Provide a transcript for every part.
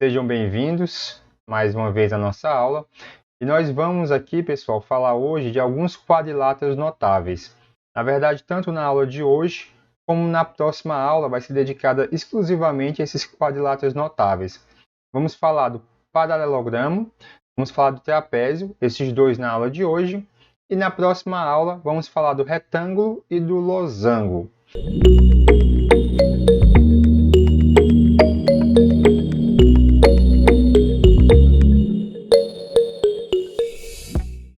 Sejam bem-vindos mais uma vez à nossa aula. E nós vamos aqui, pessoal, falar hoje de alguns quadriláteros notáveis. Na verdade, tanto na aula de hoje, como na próxima aula, vai ser dedicada exclusivamente a esses quadriláteros notáveis. Vamos falar do paralelogramo, vamos falar do trapézio, esses dois na aula de hoje. E na próxima aula, vamos falar do retângulo e do losango.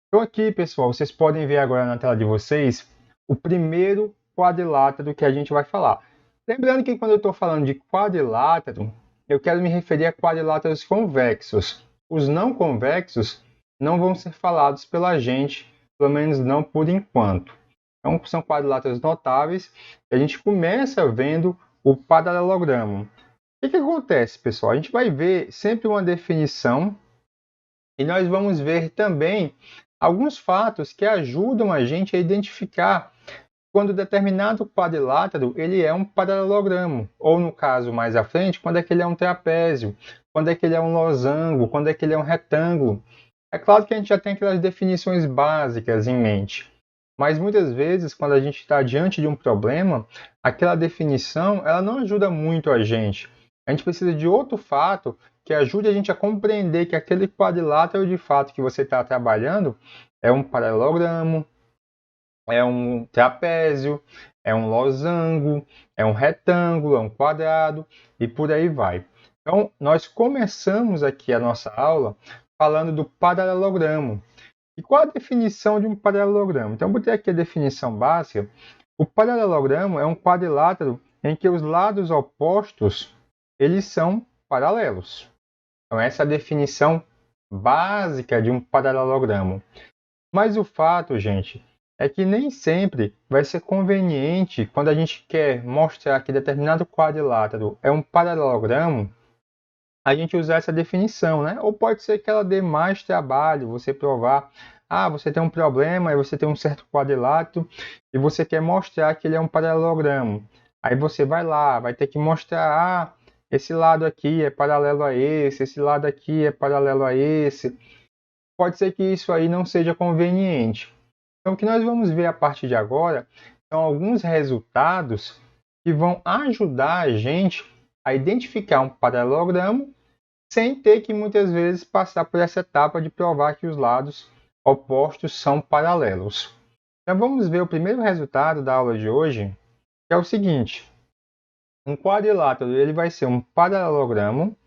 Então aqui, pessoal, vocês podem ver agora na tela de vocês o primeiro quadrilátero que a gente vai falar. Lembrando que quando eu estou falando de quadrilátero, eu quero me referir a quadriláteros convexos. Os não convexos não vão ser falados pela gente, pelo menos não por enquanto. Então, são quadriláteros notáveis. A gente começa vendo o paralelogramo. O que acontece, pessoal? A gente vai ver sempre uma definição e nós vamos ver também alguns fatos que ajudam a gente a identificar quando determinado quadrilátero ele é um paralelogramo, ou no caso mais à frente, quando é que ele é um trapézio, quando é que ele é um losango, quando é que ele é um retângulo. É claro que a gente já tem aquelas definições básicas em mente, mas muitas vezes, quando a gente está diante de um problema, aquela definição ela não ajuda muito a gente. A gente precisa de outro fato que ajude a gente a compreender que aquele quadrilátero de fato que você está trabalhando é um paralelogramo, é um trapézio, é um losango, é um retângulo, é um quadrado e por aí vai. Então, nós começamos aqui a nossa aula falando do paralelogramo. E qual a definição de um paralelogramo? Então, eu botei aqui a definição básica. O paralelogramo é um quadrilátero em que os lados opostos eles são paralelos. Então, essa é a definição básica de um paralelogramo. Mas o fato, gente, é que nem sempre vai ser conveniente, quando a gente quer mostrar que determinado quadrilátero é um paralelogramo, a gente usar essa definição, né? Ou pode ser que ela dê mais trabalho, você provar, você tem um problema, aí você tem um certo quadrilátero e você quer mostrar que ele é um paralelogramo. Aí você vai lá, vai ter que mostrar, esse lado aqui é paralelo a esse lado aqui é paralelo a esse. Pode ser que isso aí não seja conveniente. Então, o que nós vamos ver a partir de agora são alguns resultados que vão ajudar a gente a identificar um paralelogramo sem ter que muitas vezes passar por essa etapa de provar que os lados opostos são paralelos. Então, vamos ver o primeiro resultado da aula de hoje, que é o seguinte. Um quadrilátero ele vai ser um paralelogramo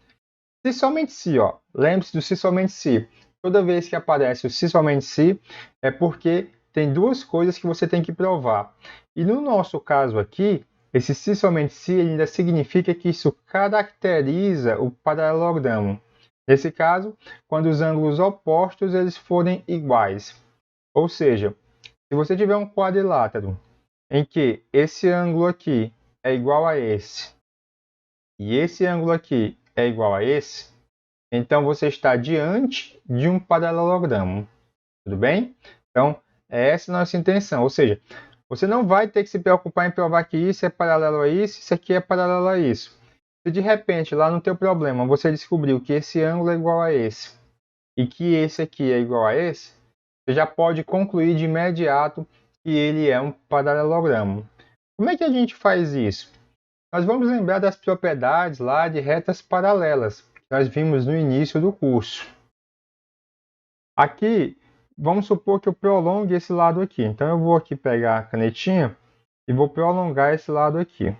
se somente se, lembre-se do se somente se. Toda vez que aparece o se somente se, é porque tem duas coisas que você tem que provar. E no nosso caso aqui, esse se somente se ainda significa que isso caracteriza o paralelogramo. Nesse caso, quando os ângulos opostos eles forem iguais. Ou seja, se você tiver um quadrilátero em que esse ângulo aqui é igual a esse e esse ângulo aqui é igual a esse, então você está diante de um paralelogramo. Tudo bem? Então, essa é a nossa intenção. Ou seja, você não vai ter que se preocupar em provar que isso é paralelo a isso aqui é paralelo a isso. Se de repente, lá no teu problema, você descobriu que esse ângulo é igual a esse e que esse aqui é igual a esse, você já pode concluir de imediato que ele é um paralelogramo. Como é que a gente faz isso? Nós vamos lembrar das propriedades lá de retas paralelas, que nós vimos no início do curso. Aqui, vamos supor que eu prolongue esse lado aqui. Então, eu vou aqui pegar a canetinha e vou prolongar esse lado aqui.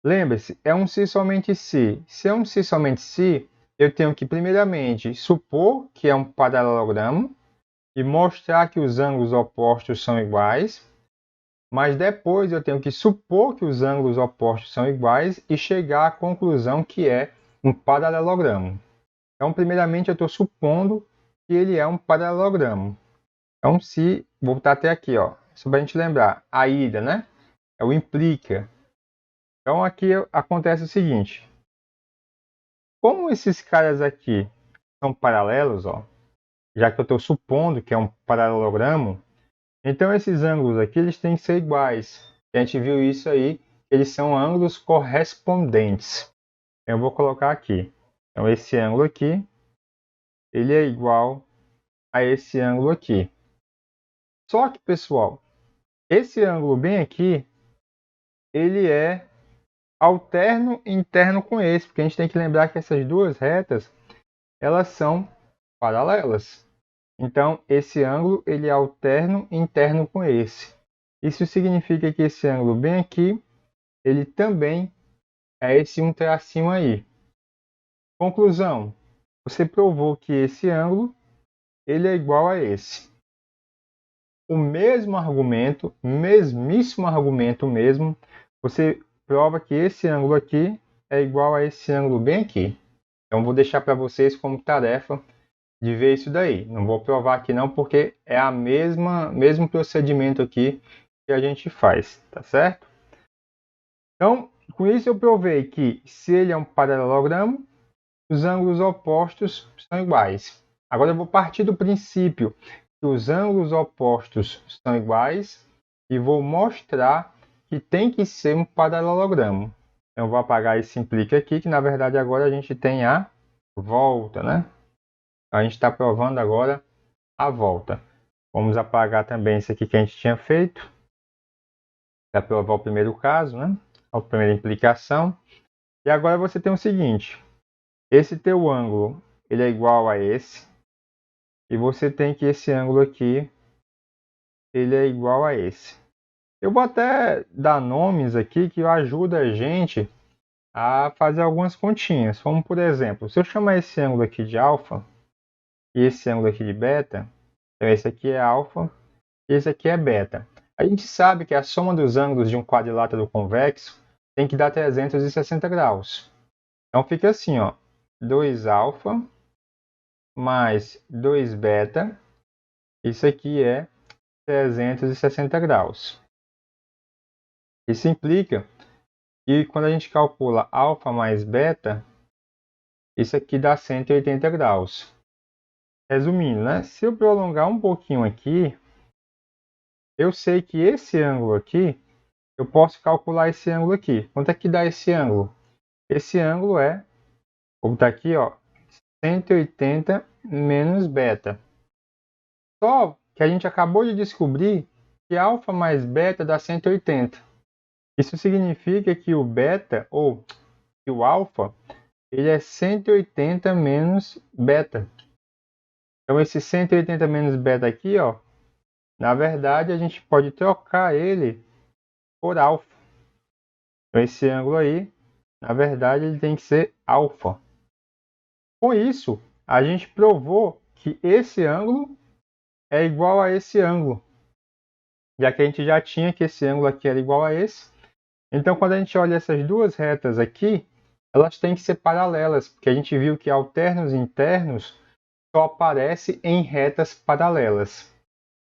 Lembre-se, é um se somente se. Se é um se somente se, eu tenho que, primeiramente, supor que é um paralelogramo e mostrar que os ângulos opostos são iguais. Mas depois eu tenho que supor que os ângulos opostos são iguais e chegar à conclusão que é um paralelogramo. Então, primeiramente, eu estou supondo que ele é um paralelogramo. Então, se voltar até aqui, só para a gente lembrar, a ida, né? É o implica. Então, aqui acontece o seguinte. Como esses caras aqui são paralelos, já que eu estou supondo que é um paralelogramo, então esses ângulos aqui eles têm que ser iguais. A gente viu isso aí, eles são ângulos correspondentes. Eu vou colocar aqui. Então, esse ângulo aqui, ele é igual a esse ângulo aqui. Só que, pessoal, esse ângulo bem aqui, ele é alterno interno com esse, porque a gente tem que lembrar que essas duas retas, elas são paralelas. Então, esse ângulo, ele é alterno interno com esse. Isso significa que esse ângulo bem aqui, ele também é esse um tracinho aí. Conclusão, você provou que esse ângulo, ele é igual a esse. O mesmo argumento, mesmíssimo argumento mesmo, você prova que esse ângulo aqui é igual a esse ângulo bem aqui. Então, vou deixar para vocês como tarefa de ver isso daí. Não vou provar aqui não, porque é a mesmo procedimento aqui que a gente faz, tá certo? Então, com isso eu provei que se ele é um paralelogramo, os ângulos opostos são iguais. Agora eu vou partir do princípio que os ângulos opostos são iguais e vou mostrar que tem que ser um paralelogramo. Então, eu vou apagar esse implica aqui, que na verdade agora a gente tem a volta, né? A gente está provando agora a volta. Vamos apagar também isso aqui que a gente tinha feito, para provar o primeiro caso, né? A primeira implicação. E agora você tem o seguinte, esse teu ângulo, ele é igual a esse, e você tem que esse ângulo aqui, ele é igual a esse. Eu vou até dar nomes aqui que ajuda a gente a fazer algumas continhas. Como, por exemplo, se eu chamar esse ângulo aqui de alfa, e esse ângulo aqui de beta, então esse aqui é alfa, e esse aqui é beta. A gente sabe que a soma dos ângulos de um quadrilátero convexo tem que dar 360 graus. Então fica assim, ó, 2α mais 2β, isso aqui é 360 graus. Isso implica que quando a gente calcula alfa mais beta, isso aqui dá 180 graus. Resumindo, né? Se eu prolongar um pouquinho aqui, eu sei que esse ângulo aqui, eu posso calcular esse ângulo aqui. Quanto é que dá esse ângulo? Esse ângulo é, vou botar aqui, ó, 180 menos beta. Só que a gente acabou de descobrir que alfa mais beta dá 180. Isso significa que o beta, ou que o alfa, ele é 180 menos beta. Então, esse 180 menos beta aqui, ó, na verdade, a gente pode trocar ele por alfa. Então, esse ângulo aí, na verdade, ele tem que ser alfa. Com isso, a gente provou que esse ângulo é igual a esse ângulo, já que a gente já tinha que esse ângulo aqui era igual a esse. Então, quando a gente olha essas duas retas aqui, elas têm que ser paralelas, porque a gente viu que alternos internos só aparece em retas paralelas.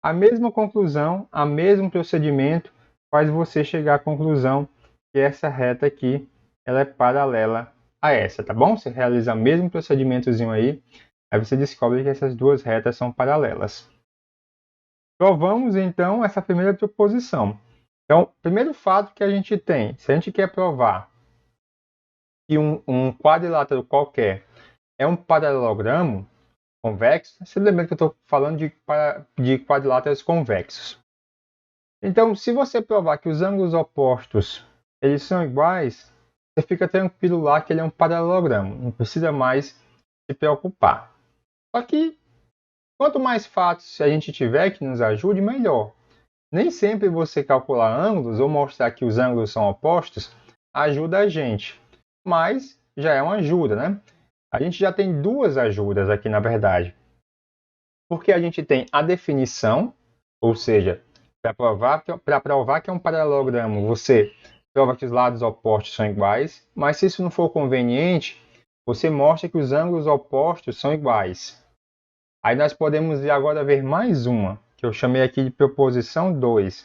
A mesma conclusão, o mesmo procedimento faz você chegar à conclusão que essa reta aqui ela é paralela a essa, tá bom? Você realiza o mesmo procedimentozinho aí você descobre que essas duas retas são paralelas. Provamos então essa primeira proposição. Então, primeiro fato que a gente tem, se a gente quer provar que um quadrilátero qualquer é um paralelogramo convexo, você lembra que eu estou falando de quadriláteros convexos. Então, se você provar que os ângulos opostos eles são iguais, você fica tranquilo lá que ele é um paralelogramo, não precisa mais se preocupar. Só que, quanto mais fatos a gente tiver que nos ajude, melhor. Nem sempre você calcular ângulos ou mostrar que os ângulos são opostos ajuda a gente, mas já é uma ajuda, né? A gente já tem duas ajudas aqui, na verdade. Porque a gente tem a definição, ou seja, para provar que é um paralelogramo, você prova que os lados opostos são iguais, mas se isso não for conveniente, você mostra que os ângulos opostos são iguais. Aí nós podemos agora ver mais uma, que eu chamei aqui de proposição 2,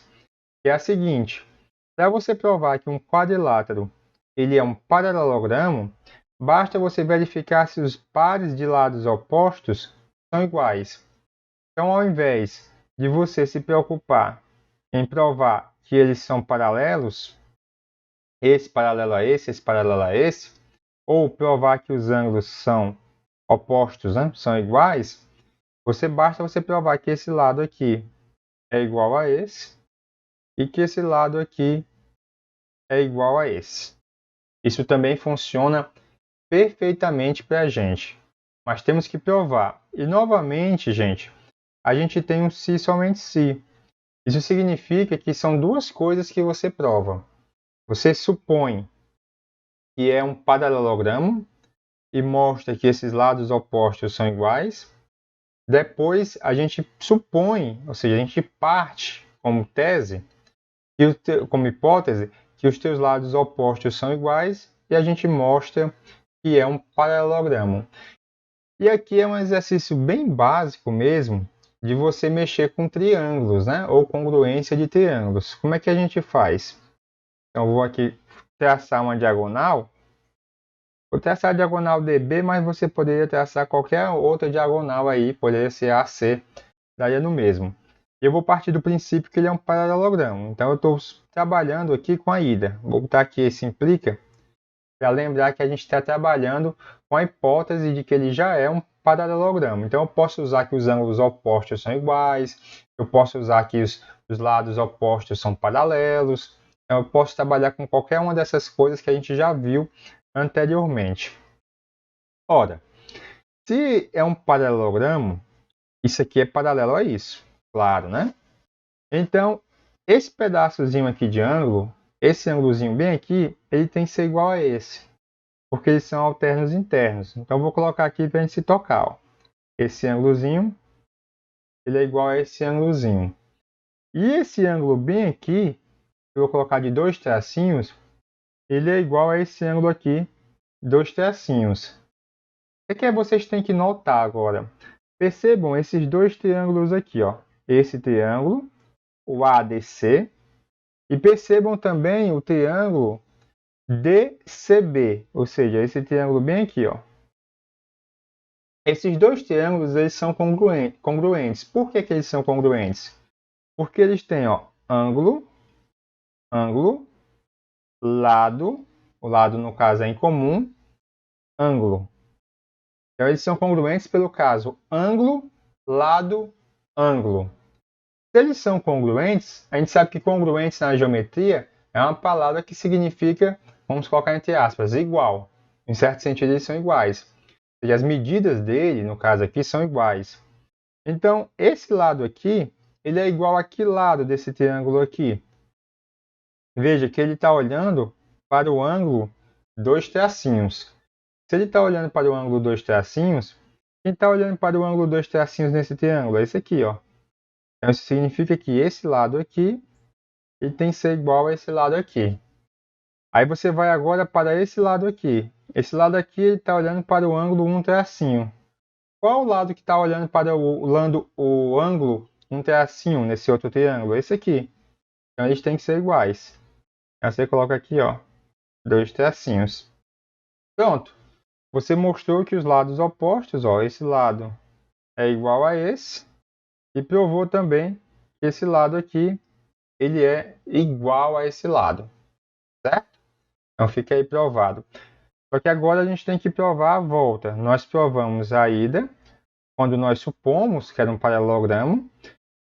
que é a seguinte: para você provar que um quadrilátero ele é um paralelogramo, basta você verificar se os pares de lados opostos são iguais. Então, ao invés de você se preocupar em provar que eles são paralelos, esse paralelo a esse paralelo a esse, ou provar que os ângulos são opostos, né? São iguais, basta você provar que esse lado aqui é igual a esse e que esse lado aqui é igual a esse. Isso também funciona perfeitamente para a gente, mas temos que provar. E novamente, gente, a gente tem um se somente se. Isso significa que são duas coisas que você prova. Você supõe que é um paralelogramo e mostra que esses lados opostos são iguais. Depois a gente supõe, ou seja, a gente parte como tese, como hipótese, que os teus lados opostos são iguais e a gente mostra que é um paralelogramo. E aqui é um exercício bem básico mesmo de você mexer com triângulos, né? Ou congruência de triângulos. Como é que a gente faz? Então, eu vou aqui traçar uma diagonal. Vou traçar a diagonal DB, mas você poderia traçar qualquer outra diagonal aí, poderia ser AC, daria no mesmo. Eu vou partir do princípio que ele é um paralelogramo. Então, eu estou trabalhando aqui com a ida. Vou botar aqui esse implica, para lembrar que a gente está trabalhando com a hipótese de que ele já é um paralelogramo. Então, eu posso usar que os ângulos opostos são iguais, eu posso usar que os lados opostos são paralelos, então, eu posso trabalhar com qualquer uma dessas coisas que a gente já viu anteriormente. Ora, se é um paralelogramo, isso aqui é paralelo a isso, claro, né? Então, esse pedaçozinho aqui de ângulo, esse ângulozinho bem aqui, ele tem que ser igual a esse, porque eles são alternos internos. Então, eu vou colocar aqui para a gente se tocar. Ó. Esse ângulozinho, ele é igual a esse ângulozinho. E esse ângulo bem aqui, eu vou colocar de dois tracinhos, ele é igual a esse ângulo aqui, dois tracinhos. O que vocês têm que notar agora? Percebam esses dois triângulos aqui, ó. Esse triângulo, o ADC, e percebam também o triângulo DCB, ou seja, esse triângulo bem aqui, ó. Esses dois triângulos eles são congruentes. Por que eles são congruentes? Porque eles têm, ó, ângulo, lado, o lado no caso é em comum, ângulo. Então eles são congruentes pelo caso ângulo, lado, ângulo. Se eles são congruentes, a gente sabe que congruentes na geometria é uma palavra que significa, vamos colocar entre aspas, igual. Em certo sentido, eles são iguais. Ou seja, as medidas dele, no caso aqui, são iguais. Então, esse lado aqui, ele é igual a que lado desse triângulo aqui? Veja que ele está olhando para o ângulo dois tracinhos. Se ele está olhando para o ângulo dois tracinhos, quem está olhando para o ângulo dois tracinhos nesse triângulo? É esse aqui, ó. Então, isso significa que esse lado aqui ele tem que ser igual a esse lado aqui. Aí você vai agora para esse lado aqui. Esse lado aqui ele está olhando para o ângulo 1 tracinho. Qual o lado que está olhando para o ângulo 1 tracinho nesse outro triângulo? Esse aqui. Então eles têm que ser iguais. Então você coloca aqui, ó, dois tracinhos. Pronto. Você mostrou que os lados opostos, ó, esse lado é igual a esse. E provou também que esse lado aqui ele é igual a esse lado, certo? Então fica aí provado. Só que agora a gente tem que provar a volta. Nós provamos a ida, quando nós supomos que era um paralelogramo,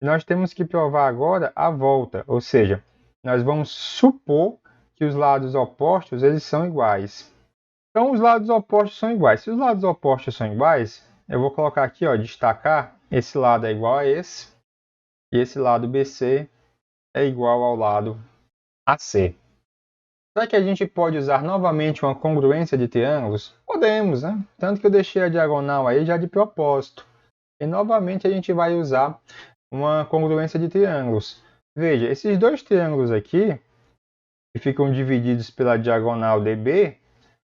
e nós temos que provar agora a volta, ou seja, nós vamos supor que os lados opostos eles são iguais. Então os lados opostos são iguais. Se os lados opostos são iguais, eu vou colocar aqui, ó, destacar, esse lado é igual a esse, e esse lado BC é igual ao lado AC. Será que a gente pode usar novamente uma congruência de triângulos? Podemos, né? Tanto que eu deixei a diagonal aí já de propósito. E novamente a gente vai usar uma congruência de triângulos. Veja, esses dois triângulos aqui, que ficam divididos pela diagonal DB,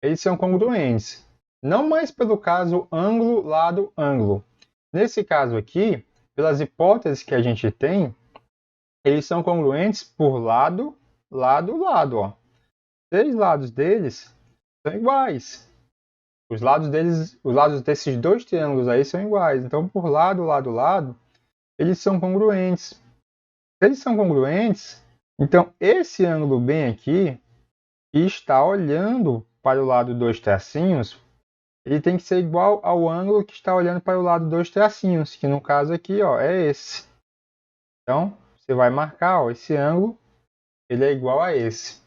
eles são congruentes. Não mais pelo caso ângulo, lado, ângulo. Nesse caso aqui, pelas hipóteses que a gente tem, eles são congruentes por lado, lado, lado. Ó. Três lados deles são iguais. Os lados desses dois triângulos aí são iguais. Então, por lado, lado, lado, eles são congruentes. Se eles são congruentes, então esse ângulo bem aqui está olhando para o lado dos tracinhos, ele tem que ser igual ao ângulo que está olhando para o lado dos tracinhos, que no caso aqui, ó, é esse. Então, você vai marcar, ó, esse ângulo, ele é igual a esse.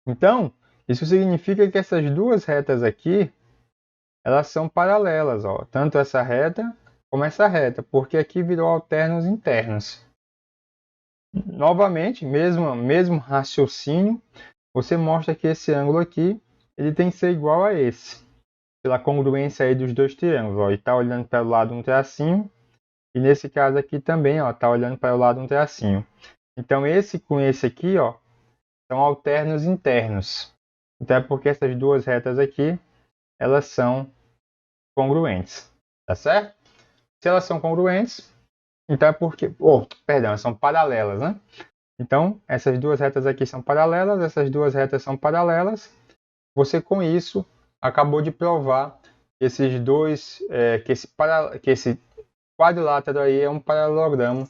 Então, isso significa que essas duas retas aqui, elas são paralelas, ó, tanto essa reta como essa reta, porque aqui virou alternos internos. Novamente, mesmo raciocínio, você mostra que esse ângulo aqui, ele tem que ser igual a esse, pela congruência aí dos dois triângulos, ó, ele está olhando para o lado um tracinho, e nesse caso aqui também, ó, está olhando para o lado um tracinho. Então esse com esse aqui, ó, são alternos internos. Então é porque essas duas retas aqui, elas são congruentes, tá certo? Se elas são congruentes, então é porque, perdão, são paralelas, né? Então, essas duas retas aqui são paralelas, essas duas retas são paralelas. Você, com isso, acabou de provar que esses dois, que esse quadrilátero aí é um paralelogramo,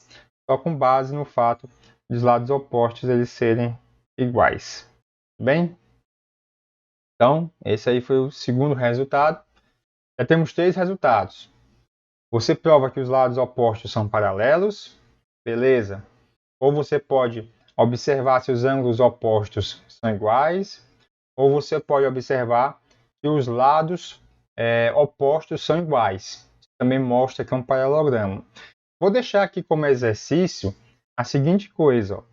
só com base no fato dos lados opostos eles serem iguais. Bem? Então, esse aí foi o segundo resultado. Já temos 3 resultados. Você prova que os lados opostos são paralelos, beleza? Ou você pode observar se os ângulos opostos são iguais, ou você pode observar que os lados opostos são iguais. Isso também mostra que é um paralelogramo. Vou deixar aqui como exercício a seguinte coisa, ó.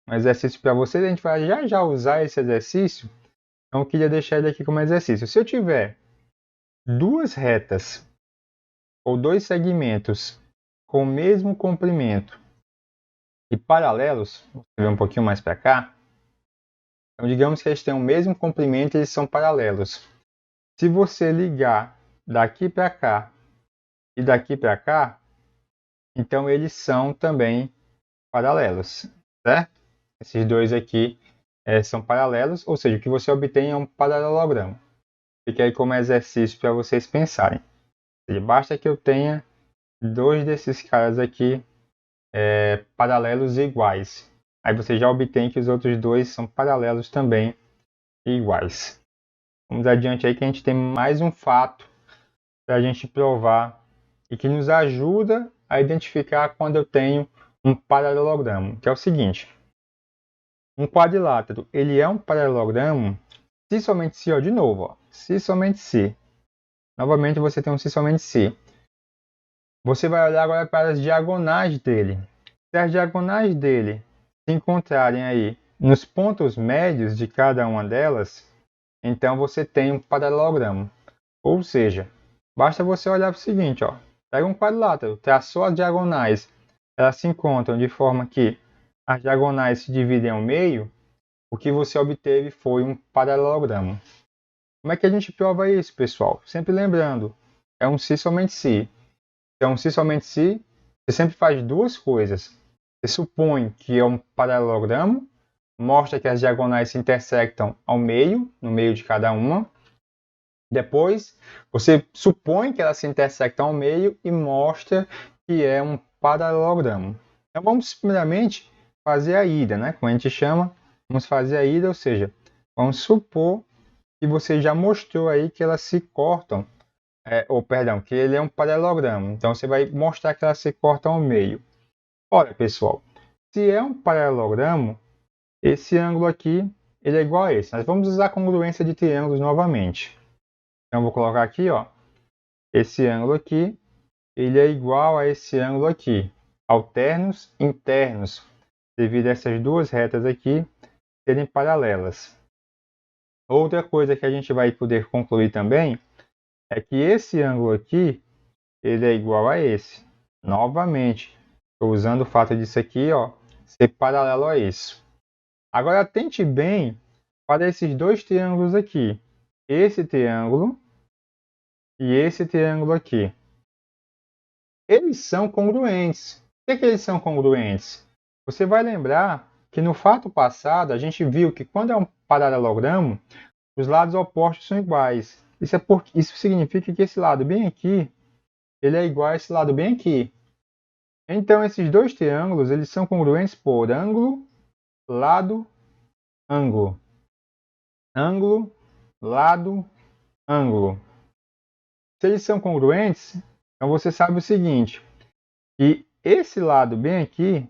Um exercício para vocês, a gente vai já usar esse exercício, então eu queria deixar ele aqui como exercício. Se eu tiver duas retas ou dois segmentos com o mesmo comprimento e paralelos, vou ver um pouquinho mais para cá, então digamos que eles têm o mesmo comprimento e eles são paralelos. Se você ligar daqui para cá e daqui para cá, então eles são também paralelos, certo? Esses dois aqui são paralelos, ou seja, o que você obtém é um paralelogramo. Fica aí como exercício para vocês pensarem. Basta que eu tenha dois desses caras aqui paralelos e iguais. Aí você já obtém que os outros dois são paralelos também e iguais. Vamos adiante aí que a gente tem mais um fato para a gente provar e que nos ajuda a identificar quando eu tenho um paralelogramo, que é o seguinte. Um quadrilátero, ele é um paralelogramo se somente se, ó, de novo, ó, se somente se. Novamente você tem um se somente se. Você vai olhar agora para as diagonais dele. Se as diagonais dele se encontrarem aí nos pontos médios de cada uma delas, então você tem um paralelogramo. Ou seja, basta você olhar para o seguinte, ó, pega um quadrilátero, traçou as diagonais, elas se encontram de forma que as diagonais se dividem ao meio, o que você obteve foi um paralelogramo. Como é que a gente prova isso, pessoal? Sempre lembrando, é um se somente se. Então, se somente se, você sempre faz duas coisas. Você supõe que é um paralelogramo, mostra que as diagonais se intersectam ao meio, no meio de cada uma. Depois, você supõe que elas se intersectam ao meio e mostra que é um paralelogramo. Então, vamos primeiramente fazer a ida, né? Como a gente chama, vamos fazer a ida, ou seja, vamos supor que você já mostrou aí que elas se cortam, que ele é um paralelogramo. Então, você vai mostrar que elas se cortam ao meio. Olha, pessoal, se é um paralelogramo, esse ângulo aqui ele é igual a esse. Nós vamos usar a congruência de triângulos novamente. Então, vou colocar aqui, ó, esse ângulo aqui, ele é igual a esse ângulo aqui. Alternos internos, devido a essas duas retas aqui serem paralelas. Outra coisa que a gente vai poder concluir também é que esse ângulo aqui ele é igual a esse. Novamente, estou usando o fato disso aqui, ó, ser paralelo a isso. Agora, atente bem para esses dois triângulos aqui. Esse triângulo e esse triângulo aqui. Eles são congruentes. Por que eles são congruentes? Você vai lembrar que no fato passado a gente viu que quando é um paralelogramo, os lados opostos são iguais. Isso significa que esse lado bem aqui ele é igual a esse lado bem aqui. Então, esses dois triângulos eles são congruentes por ângulo, lado, ângulo. Ângulo, lado, ângulo. Se eles são congruentes, então você sabe o seguinte, que esse lado bem aqui,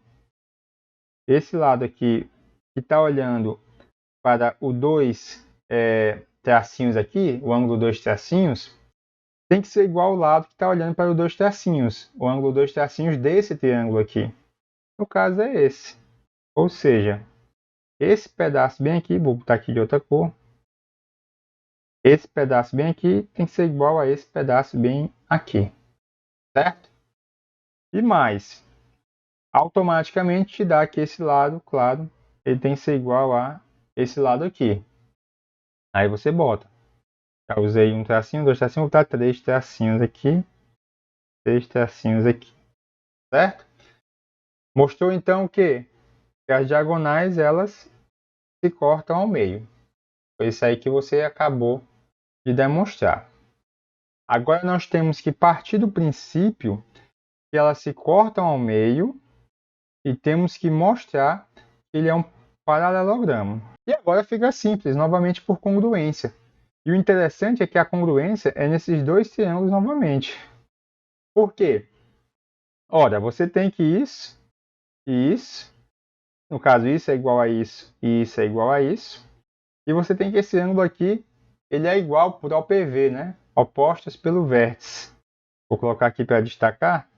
esse lado aqui que está olhando para o 2 tracinhos aqui, o ângulo 2 tracinhos, tem que ser igual ao lado que está olhando para o 2 tracinhos, o ângulo 2 tracinhos desse triângulo aqui. No caso é esse. Ou seja, esse pedaço bem aqui, vou botar aqui de outra cor, esse pedaço bem aqui tem que ser igual a esse pedaço bem aqui, certo? E mais, automaticamente te dá que esse lado, claro, ele tem que ser igual a esse lado aqui. Aí você bota. Já usei um tracinho, dois tracinhos, vou botar três tracinhos aqui, três tracinhos aqui, certo? Mostrou então o quê? Que as diagonais, elas se cortam ao meio. Foi isso aí que você acabou de demonstrar. Agora nós temos que partir do princípio que elas se cortam ao meio e temos que mostrar que ele é um paralelogramo. E agora fica simples, novamente por congruência. E o interessante é que a congruência é nesses dois triângulos novamente. Por quê? Ora, você tem que isso e isso. No caso, isso é igual a isso e isso é igual a isso. E você tem que esse ângulo aqui, ele é igual por OPV, né? Opostos pelo vértice. Vou colocar aqui para destacar.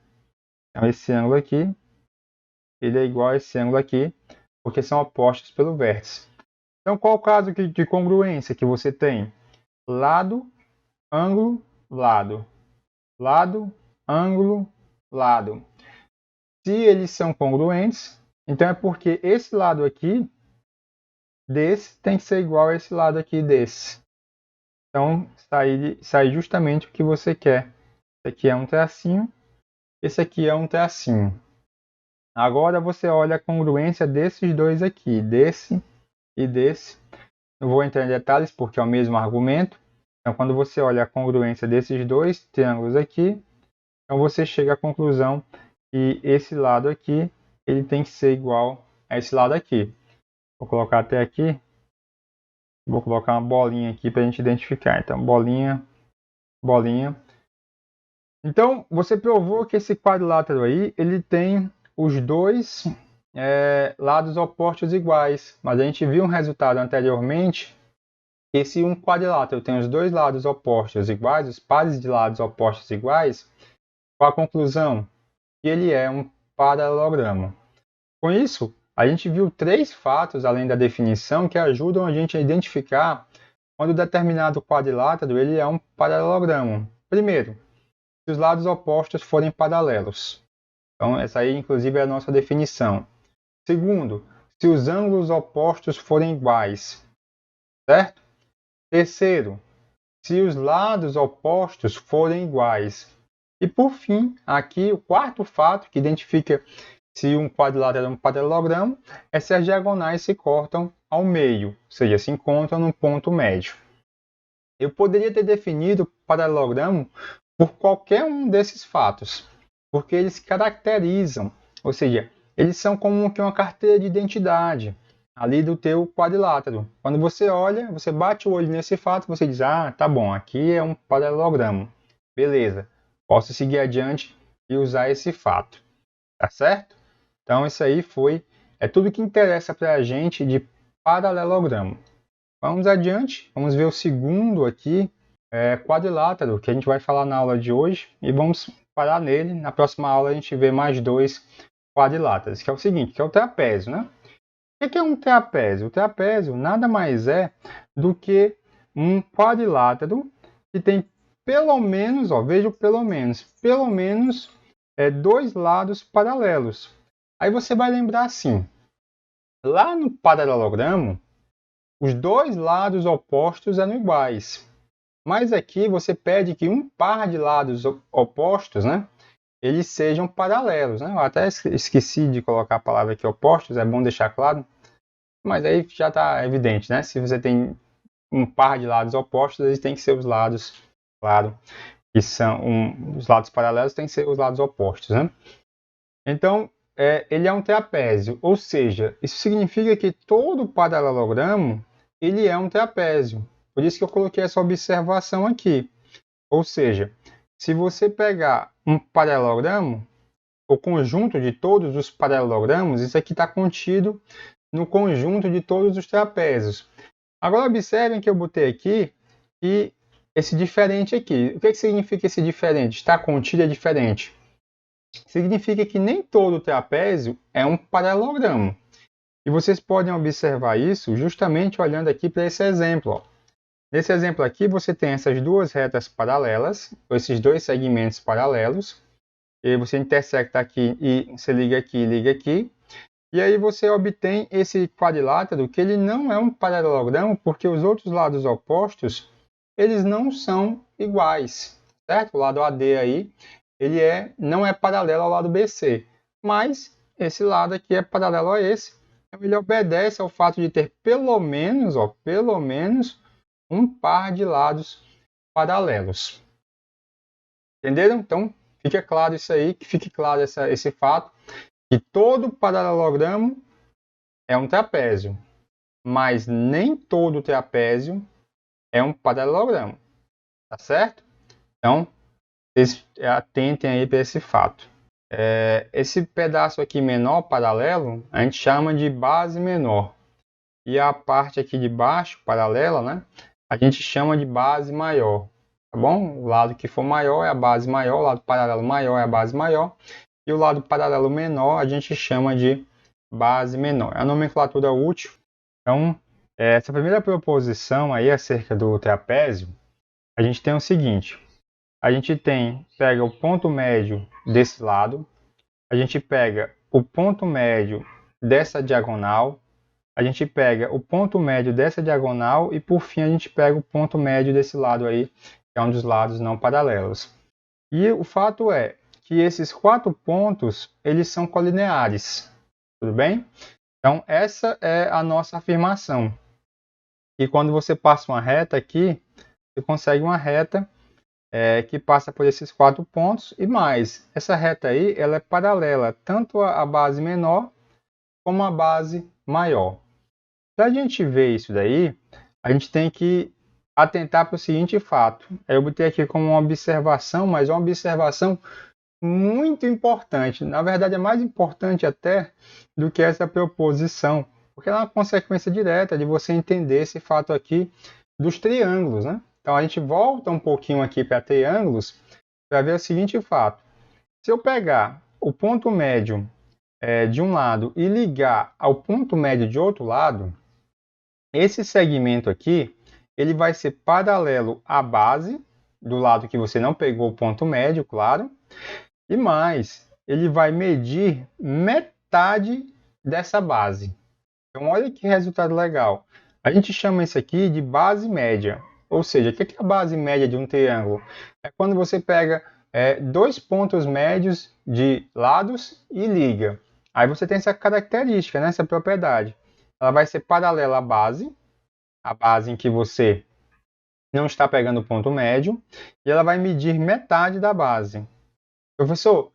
Então, esse ângulo aqui, ele é igual a esse ângulo aqui, porque são opostos pelo vértice. Então, qual o caso de congruência que você tem? Lado, ângulo, lado. Lado, ângulo, lado. Se eles são congruentes, então é porque esse lado aqui desse tem que ser igual a esse lado aqui desse. Então, sai justamente o que você quer. Esse aqui é um tracinho, esse aqui é um tracinho. Agora você olha a congruência desses dois aqui, desse e desse. Não vou entrar em detalhes porque é o mesmo argumento. Então, quando você olha a congruência desses dois triângulos aqui, então você chega à conclusão que esse lado aqui ele tem que ser igual a esse lado aqui. Vou colocar até aqui. Vou colocar uma bolinha aqui para a gente identificar. Então, bolinha, bolinha. Então, você provou que esse quadrilátero aí, ele tem os dois lados opostos iguais. Mas a gente viu um resultado anteriormente que se um quadrilátero tem os dois lados opostos iguais, os pares de lados opostos iguais, qual a conclusão? Que ele é um paralelogramo. Com isso, a gente viu três fatos, além da definição, que ajudam a gente a identificar quando determinado quadrilátero ele é um paralelogramo. Primeiro, se os lados opostos forem paralelos. Então, essa aí, inclusive, é a nossa definição. Segundo, se os ângulos opostos forem iguais. Certo? Terceiro, se os lados opostos forem iguais. E por fim, aqui o quarto fato que identifica se um quadrilátero é um paralelogramo é se as diagonais se cortam ao meio, ou seja, se encontram no ponto médio. Eu poderia ter definido o paralelogramo por qualquer um desses fatos, porque eles caracterizam, ou seja, eles são como que uma carteira de identidade ali do teu quadrilátero. Quando você olha, você bate o olho nesse fato, você diz, ah, tá bom, aqui é um paralelogramo. Beleza, posso seguir adiante e usar esse fato. Tá certo? Então, isso aí é tudo que interessa para a gente de paralelogramo. Vamos adiante, vamos ver o segundo aqui, quadrilátero, que a gente vai falar na aula de hoje, e vamos parar nele. Na próxima aula a gente vê mais dois quadriláteros, que é o seguinte, que é o trapézio, né? O que é um trapézio? O trapézio nada mais é do que um quadrilátero que tem pelo menos, veja pelo menos dois lados paralelos. Aí você vai lembrar assim, lá no paralelogramo, os dois lados opostos eram iguais. Mas aqui você pede que um par de lados opostos, né, eles sejam paralelos. Né? Eu até esqueci de colocar a palavra aqui opostos, é bom deixar claro. Mas aí já está evidente, né? Se você tem um par de lados opostos, eles têm que ser os lados, claro, que são os lados paralelos têm que ser os lados opostos, né? Então, ele é um trapézio, ou seja, isso significa que todo paralelogramo ele é um trapézio, Por isso que eu coloquei essa observação aqui. Ou seja, se você pegar um paralelogramo, o conjunto de todos os paralelogramos, isso aqui está contido no conjunto de todos os trapézios. Agora observem que eu botei aqui e esse diferente aqui. O que significa esse diferente? Está contido é diferente. Significa que nem todo trapézio é um paralelogramo. E vocês podem observar isso justamente olhando aqui para esse exemplo. Ó. Nesse exemplo aqui, você tem essas duas retas paralelas, esses dois segmentos paralelos. E você intersecta aqui e você liga aqui e liga aqui. E aí você obtém esse quadrilátero que ele não é um paralelogramo porque os outros lados opostos eles não são iguais, certo? O lado AD aí ele não é paralelo ao lado BC, mas esse lado aqui é paralelo a esse. Então ele obedece ao fato de ter pelo menos um par de lados paralelos. Entenderam? Então fica claro isso aí, que fique claro esse fato, que todo paralelogramo é um trapézio, mas nem todo trapézio é um paralelogramo, tá certo? Então, vocês atentem aí para esse fato. Esse pedaço aqui menor, paralelo, a gente chama de base menor. E a parte aqui de baixo, paralela, né? A gente chama de base maior. Tá bom? O lado que for maior é a base maior, o lado paralelo maior é a base maior, e o lado paralelo menor a gente chama de base menor. É a nomenclatura útil. Então, essa primeira proposição aí acerca do trapézio, a gente tem o seguinte: a gente pega o ponto médio desse lado, a gente pega o ponto médio dessa diagonal, a gente pega o ponto médio dessa diagonal e por fim a gente pega o ponto médio desse lado aí, que é um dos lados não paralelos. E o fato é que esses 4 pontos, eles são colineares, tudo bem? Então essa é a nossa afirmação. E quando você passa uma reta aqui, você consegue uma reta que passa por esses 4 pontos e mais. Essa reta aí, ela é paralela tanto à base menor como à base maior. Para a gente ver isso daí, a gente tem que atentar para o seguinte fato. Eu botei aqui como uma observação, mas uma observação muito importante. Na verdade, é mais importante até do que essa proposição, porque ela é uma consequência direta de você entender esse fato aqui dos triângulos, né? Então, a gente volta um pouquinho aqui para triângulos para ver o seguinte fato. Se eu pegar o ponto médio de um lado e ligar ao ponto médio de outro lado, esse segmento aqui, ele vai ser paralelo à base, do lado que você não pegou o ponto médio, claro, e mais, ele vai medir metade dessa base. Então, olha que resultado legal. A gente chama isso aqui de base média. Ou seja, o que é a base média de um triângulo? É quando você pega 2 pontos médios de lados e liga. Aí você tem essa característica, né, essa propriedade. Ela vai ser paralela à base em que você não está pegando o ponto médio, e ela vai medir metade da base. Professor,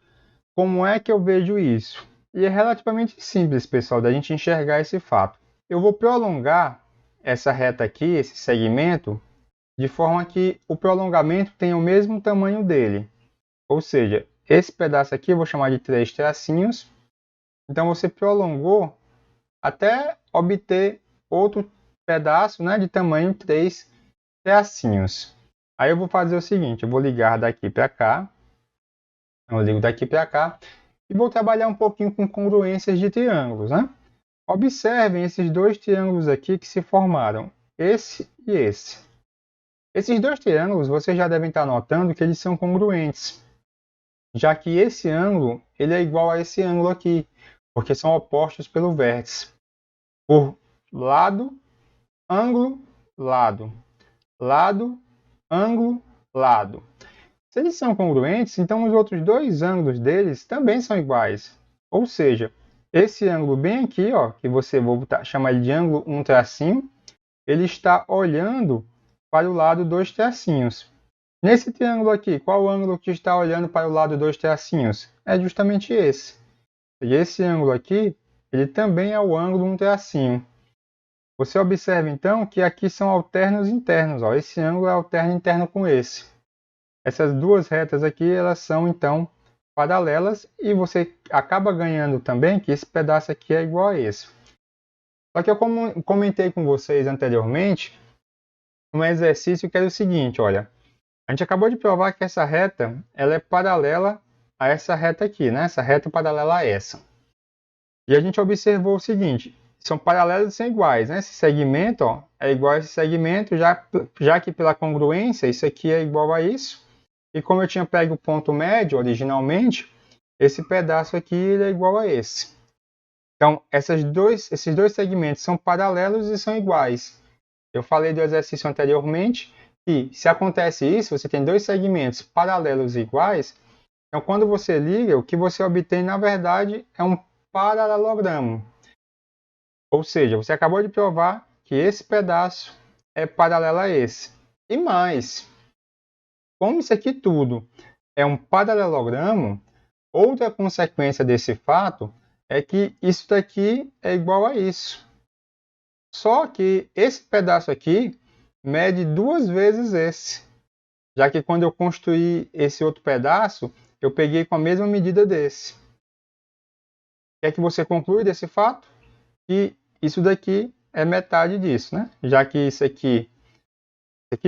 como é que eu vejo isso? E é relativamente simples, pessoal, da gente enxergar esse fato. Eu vou prolongar essa reta aqui, esse segmento, de forma que o prolongamento tenha o mesmo tamanho dele. Ou seja, esse pedaço aqui eu vou chamar de 3 tracinhos. Então você prolongou até obter outro pedaço, né, de tamanho 3 tracinhos. Aí eu vou fazer o seguinte, eu vou ligar daqui para cá. Eu ligo daqui para cá e vou trabalhar um pouquinho com congruências de triângulos, né? Observem esses 2 triângulos aqui que se formaram, esse e esse. Esses 2 triângulos, vocês já devem estar notando que eles são congruentes, já que esse ângulo ele é igual a esse ângulo aqui, porque são opostos pelo vértice. Por lado, ângulo, lado. Lado, ângulo, lado. Se eles são congruentes, então os outros 2 ângulos deles também são iguais. Ou seja, esse ângulo bem aqui, ó, que você vou chamar ele de ângulo 1 tracinho, ele está olhando para o lado 2 tracinhos. Nesse triângulo aqui, qual o ângulo que está olhando para o lado 2 tracinhos? É justamente esse. E esse ângulo aqui, ele também é o ângulo 1 tracinho. Você observa então que aqui são alternos internos. Ó. Esse ângulo é alterno interno com esse. Essas duas retas aqui, elas são então paralelas e você acaba ganhando também que esse pedaço aqui é igual a esse. Só que eu comentei com vocês anteriormente um exercício que era o seguinte, olha, a gente acabou de provar que essa reta ela é paralela a essa reta aqui, né? Essa reta paralela a essa. E a gente observou o seguinte, são paralelos e são iguais, né? Esse segmento ó, é igual a esse segmento, já que pela congruência isso aqui é igual a isso. E como eu tinha pego o ponto médio originalmente, esse pedaço aqui ele é igual a esse. Então, esses dois segmentos são paralelos e são iguais. Eu falei do exercício anteriormente que se acontece isso, você tem dois segmentos paralelos e iguais, então quando você liga, o que você obtém na verdade é um paralelogramo. Ou seja, você acabou de provar que esse pedaço é paralelo a esse. E mais, como isso aqui tudo é um paralelogramo, outra consequência desse fato é que isso daqui é igual a isso. Só que esse pedaço aqui mede 2 vezes esse. Já que quando eu construí esse outro pedaço, eu peguei com a mesma medida desse. Quer que você conclui desse fato? Que isso daqui é metade disso, né? Já que isso aqui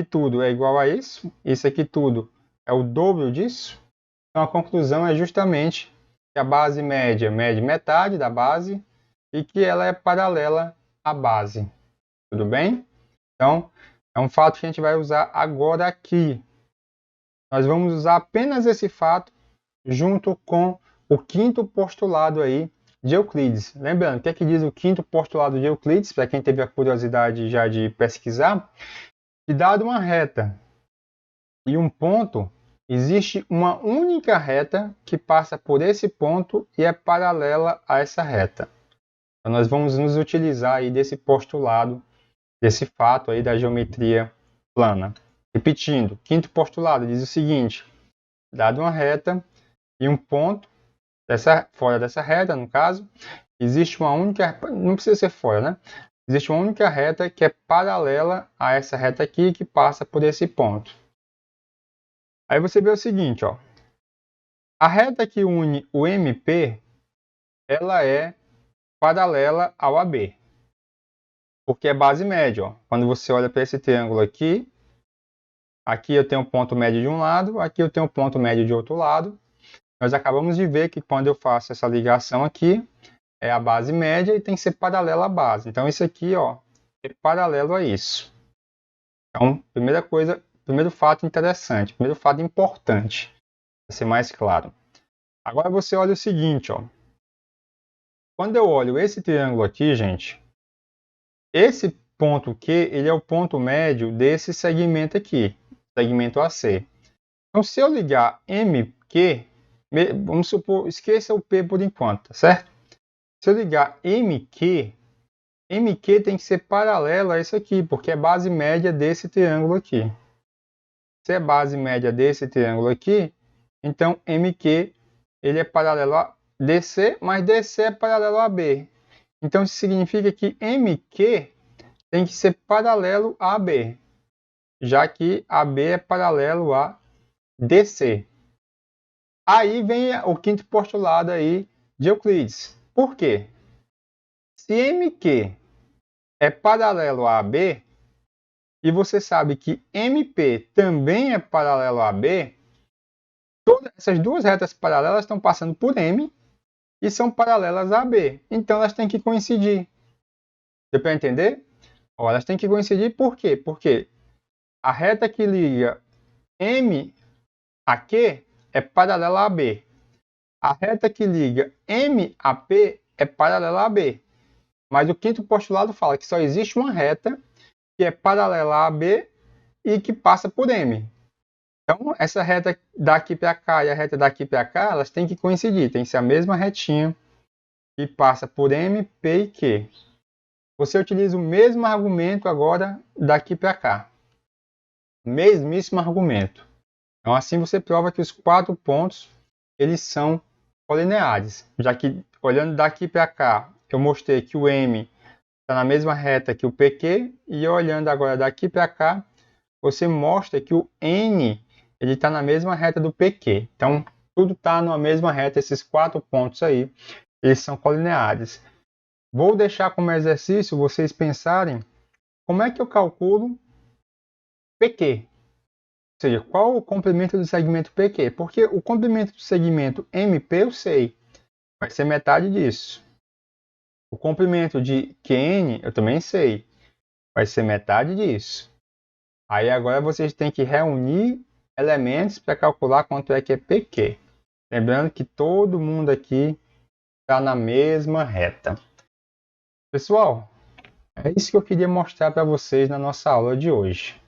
tudo é igual a isso aqui tudo é o dobro disso, então a conclusão é justamente que a base média mede metade da base e que ela é paralela à base. Tudo bem? Então, é um fato que a gente vai usar agora aqui. Nós vamos usar apenas esse fato junto com o quinto postulado aí de Euclides. Lembrando, o que é que diz o quinto postulado de Euclides, para quem teve a curiosidade já de pesquisar? Que dado uma reta e um ponto, existe uma única reta que passa por esse ponto e é paralela a essa reta. Então, nós vamos nos utilizar aí desse postulado, desse fato aí da geometria plana. Repetindo, quinto postulado diz o seguinte, dado uma reta e um ponto, fora dessa reta, no caso, existe uma única, não precisa ser fora, né? Existe uma única reta que é paralela a essa reta aqui que passa por esse ponto. Aí você vê o seguinte, ó. A reta que une o MP, ela é paralela ao AB, porque é base média, ó. Quando você olha para esse triângulo aqui, aqui eu tenho um ponto médio de um lado, aqui eu tenho um ponto médio de outro lado. Nós acabamos de ver que quando eu faço essa ligação aqui, é a base média e tem que ser paralela à base. Então, isso aqui ó, é paralelo a isso. Então, primeira coisa, primeiro fato interessante, primeiro fato importante, para ser mais claro. Agora você olha o seguinte, ó. Quando eu olho esse triângulo aqui, gente, esse ponto Q, ele é o ponto médio desse segmento aqui, segmento AC. Então, se eu ligar MQ, vamos supor, esqueça o P por enquanto, tá certo? Se eu ligar MQ, MQ tem que ser paralelo a isso aqui, porque é base média desse triângulo aqui. Se é base média desse triângulo aqui, então MQ ele é paralelo a DC, mas DC é paralelo a B. Então isso significa que MQ tem que ser paralelo a AB, já que AB é paralelo a DC. Aí vem o quinto postulado aí de Euclides. Por quê? Se MQ é paralelo a AB, e você sabe que MP também é paralelo a AB, todas essas duas retas paralelas estão passando por M e são paralelas a AB. Então elas têm que coincidir. Deu para entender? Ó, elas têm que coincidir por quê? Porque a reta que liga M a Q é paralela a AB. A reta que liga M a P é paralela a AB. Mas o quinto postulado fala que só existe uma reta que é paralela a AB e que passa por M. Então, essa reta daqui para cá e a reta daqui para cá, elas têm que coincidir. Tem que ser a mesma retinha que passa por M, P e Q. Você utiliza o mesmo argumento agora daqui para cá. Mesmíssimo argumento. Então, assim você prova que os 4 pontos eles são colineares. Já que, olhando daqui para cá, eu mostrei que o M está na mesma reta que o PQ, e olhando agora daqui para cá, você mostra que o N ele está na mesma reta do PQ. Então, tudo está na mesma reta, esses 4 pontos aí, eles são colineares. Vou deixar como exercício vocês pensarem como é que eu calculo PQ. Ou seja, qual o comprimento do segmento PQ? Porque o comprimento do segmento MP eu sei, vai ser metade disso. O comprimento de QN eu também sei, vai ser metade disso. Aí agora vocês têm que reunir elementos para calcular quanto é que é PQ. Lembrando que todo mundo aqui está na mesma reta. Pessoal, é isso que eu queria mostrar para vocês na nossa aula de hoje.